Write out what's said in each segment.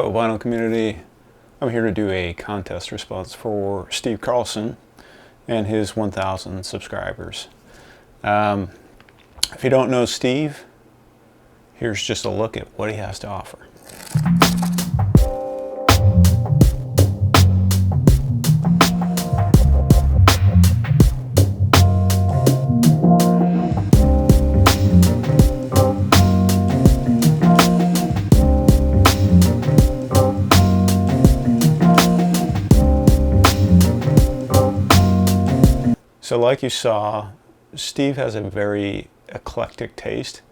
Hello, vinyl community. I'm here to do a contest response for Steve Carlson and his 1,000 subscribers. If you don't know Steve, here's just a look at what he has to offer. So like you saw, Steve has a very eclectic taste,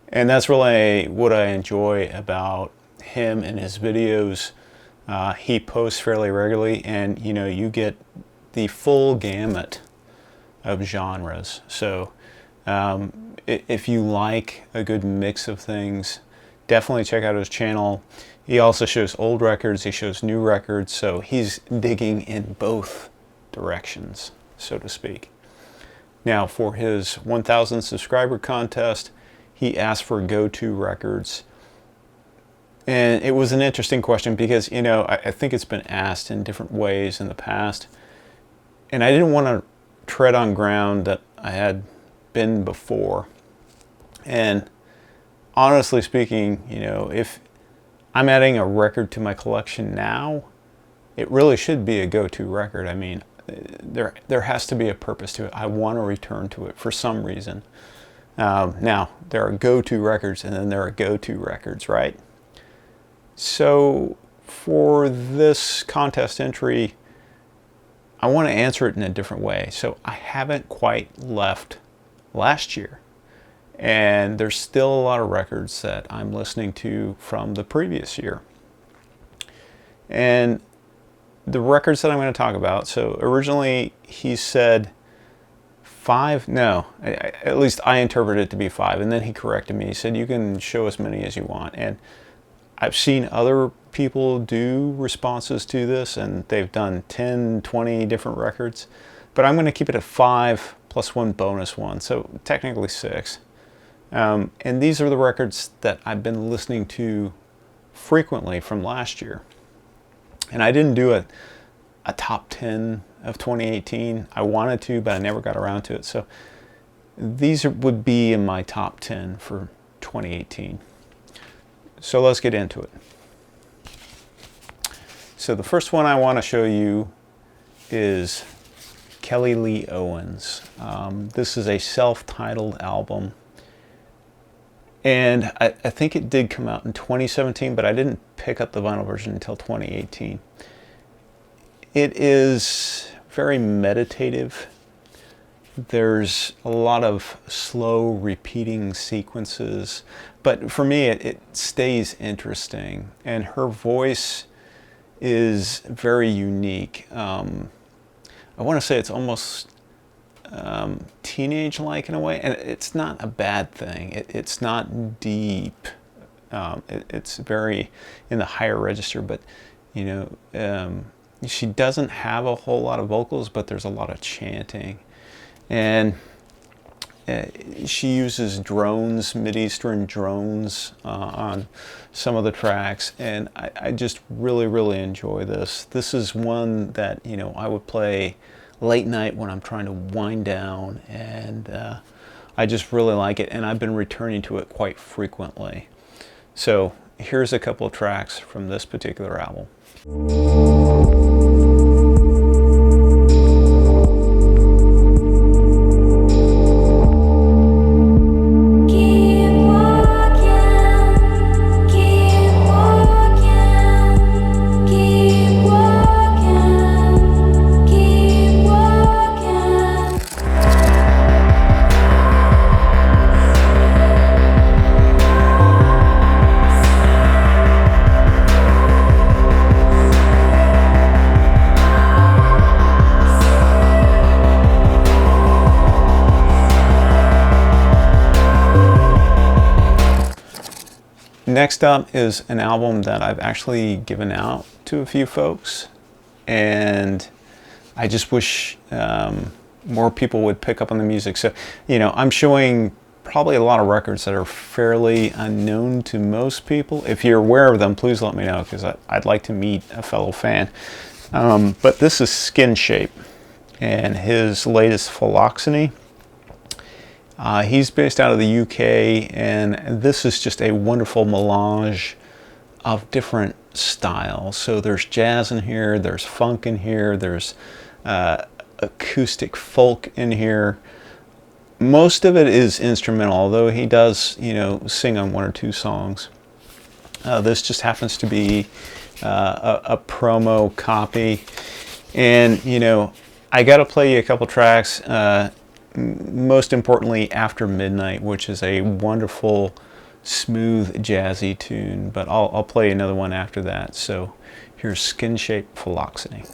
and that's really what I enjoy about him and his videos. He posts fairly regularly, and you get the full gamut of genres. So if you like a good mix of things, definitely check out his channel. He also shows old records, he shows new records, so he's digging in both directions, so to speak. Now, for his 1,000 subscriber contest, he asked for go-to records. And it was an interesting question because, I think it's been asked in different ways in the past. And I didn't want to tread on ground that I had been before. And honestly speaking, if I'm adding a record to my collection now, it really should be a go-to record. I mean, there has to be a purpose to it. I want to return to it for some reason. Now, there are go-to records and then there are go-to records, right? So for this contest entry, I want to answer it in a different way. So I haven't quite left last year, and there's still a lot of records that I'm listening to from the previous year. And the records that I'm going to talk about, so originally he said 5, no, at least I interpreted it to be 5, and then he corrected me. He said you can show as many as you want, and I've seen other people do responses to this, and they've done 10, 20 different records, but I'm going to keep it at 5 plus one bonus one, so technically 6. And these are the records that I've been listening to frequently from last year. And I didn't do a top 10 of 2018. I wanted to, but I never got around to it. So these would be in my top 10 for 2018. So let's get into it. So the first one I want to show you is Kelly Lee Owens. This is a self-titled album. And I think it did come out in 2017, but I didn't pick up the vinyl version until 2018. It is very meditative. There's a lot of slow repeating sequences, but for me it stays interesting, and her voice is very unique. I want to say it's almost teenage-like in a way, and it's not a bad thing. It's not deep. It's very in the higher register, but she doesn't have a whole lot of vocals, but there's a lot of chanting, and she uses drones, Mideastern drones, on some of the tracks, and I just really enjoy this. This is one that I would play late night when I'm trying to wind down, and I just really like it, and I've been returning to it quite frequently. So here's a couple of tracks from this particular album. Next up is an album that I've actually given out to a few folks, and I just wish more people would pick up on the music. So, I'm showing probably a lot of records that are fairly unknown to most people. If you're aware of them, please let me know, because I'd like to meet a fellow fan. But this is Skin Shape, and his latest Philoxeny. He's based out of the UK, and this is just a wonderful melange of different styles. So there's jazz in here, there's funk in here, there's acoustic folk in here. Most of it is instrumental, although he does, you know, sing on one or two songs. This just happens to be a promo copy, and you know, I got to play you a couple tracks. Most importantly, After Midnight, which is a wonderful, smooth, jazzy tune. But I'll play another one after that. So here's Skin Shape Philoxeny.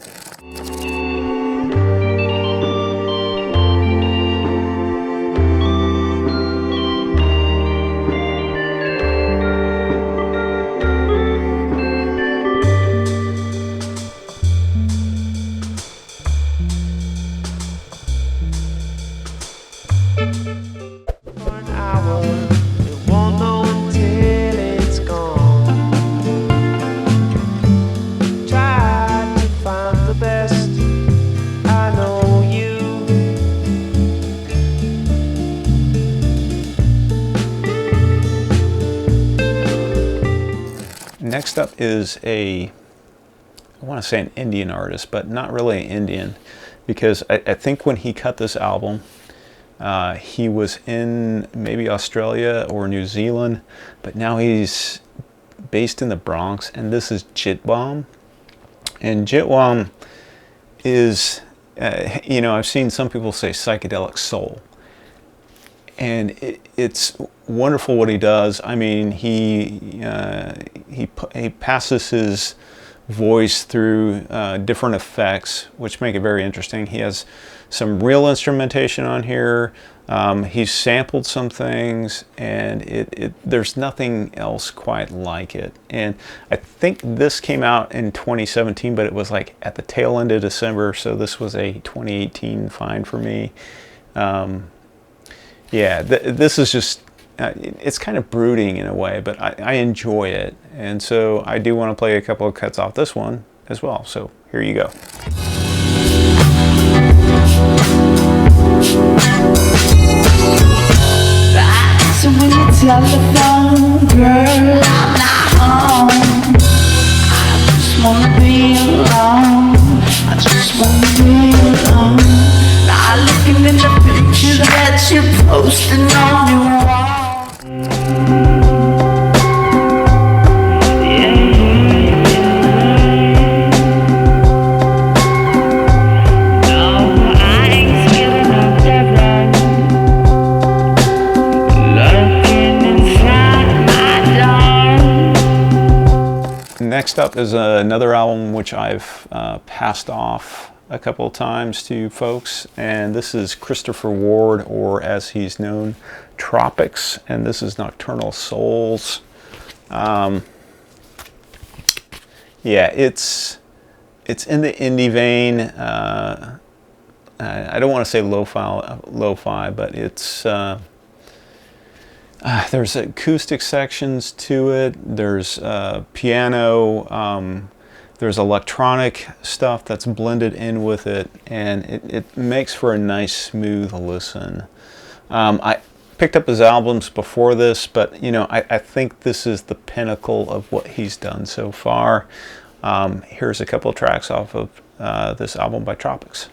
Next up is I want to say an Indian artist, but not really an Indian, because I think when he cut this album, he was in maybe Australia or New Zealand, but now he's based in the Bronx, and this is Chit Bomb. And Chit Bomb is, you know, I've seen some people say psychedelic soul. And it's wonderful what he does. I mean, he passes his voice through different effects, which make it very interesting. He has some real instrumentation on here. He's sampled some things, and there's nothing else quite like it. And I think this came out in 2017, but it was like at the tail end of December, so this was a 2018 find for me. Yeah, this is just, it's kind of brooding in a way, but I enjoy it. And so I do want to play a couple of cuts off this one as well. So here you go. Answering the telephone, girl, I'm not home. I just wanna be alone. I just wanna be alone. Not looking in the picture that you're posting on your wall. No, I ain't scared of deadline. Looking inside my door. Next up is another album which I've passed off a couple of times to folks, and this is Christopher Ward, or as he's known, Tropics, and this is Nocturnal Souls. Yeah, it's in the indie vein. I don't want to say lo-fi, but it's there's acoustic sections to it. There's piano. There's electronic stuff that's blended in with it, and it makes for a nice, smooth listen. I picked up his albums before this, but you know, I think this is the pinnacle of what he's done so far. Here's a couple of tracks off of this album by Tropics.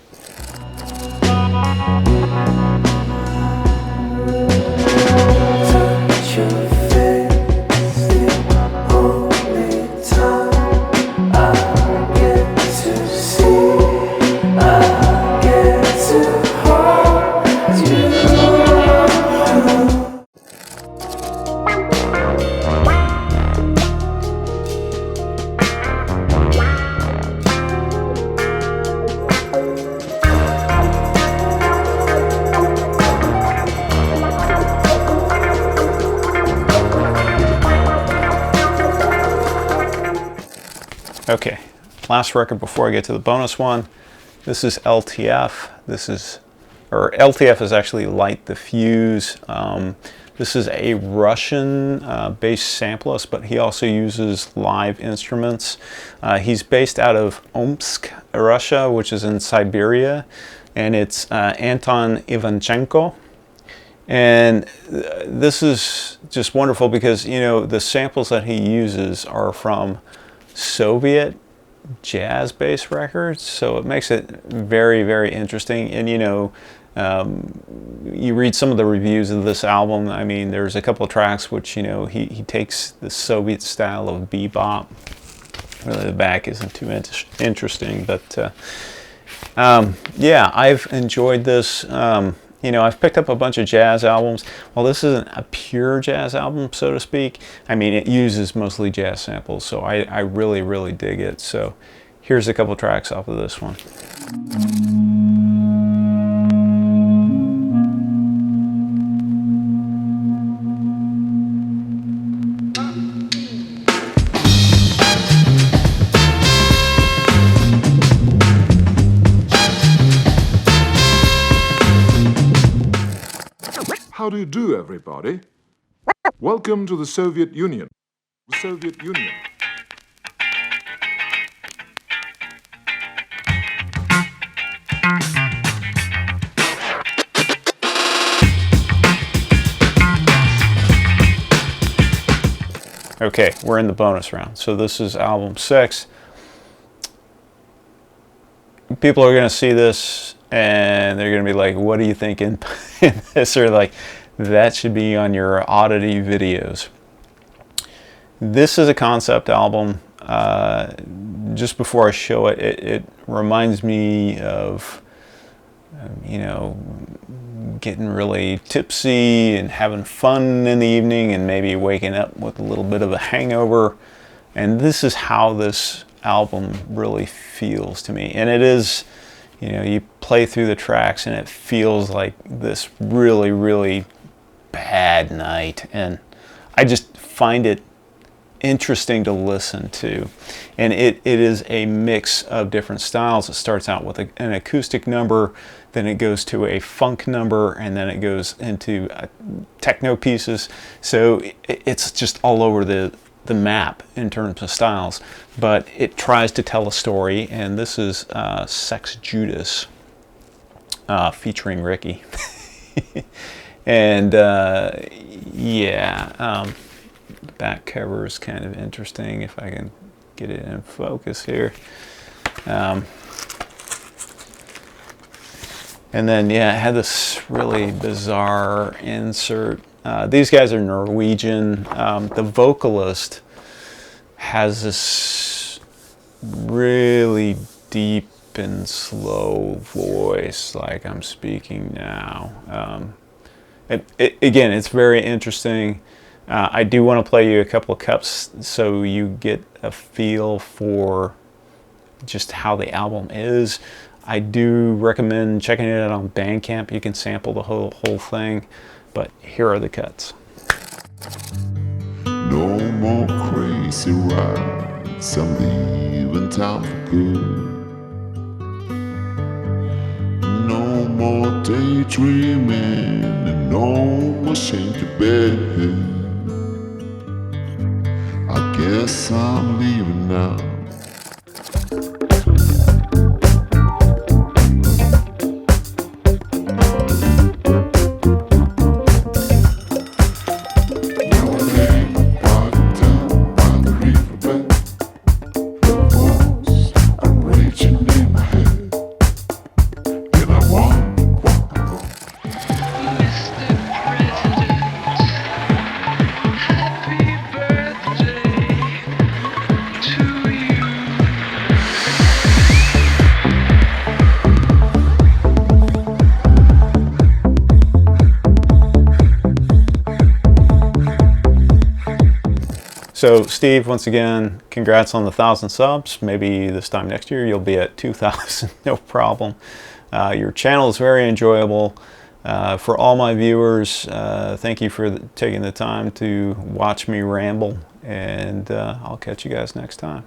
Okay, last record before I get to the bonus one. This is LTF. This is or LTF is actually light diffuse. This is a Russian based sampleist, but he also uses live instruments. He's based out of Omsk, Russia, which is in Siberia, and it's Anton Ivanchenko. And this is just wonderful because, you know, the samples that he uses are from Soviet jazz-based records, so it makes it very, very interesting. And, you know, you read some of the reviews of this album. I mean, there's a couple of tracks which, you know, he takes the Soviet style of bebop. Really, the back isn't too interesting, but yeah, I've enjoyed this. You know, I've picked up a bunch of jazz albums. Well, this isn't a pure jazz album, so to speak. I mean, it uses mostly jazz samples, so I really, really dig it. So here's a couple tracks off of this one. How do you do, everybody? Welcome to the Soviet Union. The Soviet Union. Okay, we're in the bonus round. So this is album 6. People are going to see this and they're going to be like, what do you think in this? Or like, that should be on your oddity videos. This is a concept album. Just before I show it, it reminds me of, you know, getting really tipsy and having fun in the evening and maybe waking up with a little bit of a hangover. And this is how this album really feels to me. And it is, you know, you play through the tracks and it feels like this really, really bad night. And I just find it interesting to listen to. And it is a mix of different styles. It starts out with an acoustic number, then it goes to a funk number, and then it goes into techno pieces. So it's just all over the map in terms of styles, but it tries to tell a story. And this is Sex Judas featuring Ricky. And yeah, the back cover is kind of interesting if I can get it in focus here. And then, yeah, it had this really bizarre insert. These guys are Norwegian. The vocalist has this really deep and slow voice, like I'm speaking now. Again, it's very interesting. I do want to play you a couple of cuts so you get a feel for just how the album is. I do recommend checking it out on Bandcamp. You can sample the whole thing, but here are the cuts. No more crazy rides, I'm leaving town for good. No more daydreaming and no more shame to bed. I guess I'm leaving now. So Steve, once again, congrats on the 1,000 subs. Maybe this time next year you'll be at 2,000, no problem. Your channel is very enjoyable. For all my viewers, thank you for taking the time to watch me ramble, and I'll catch you guys next time.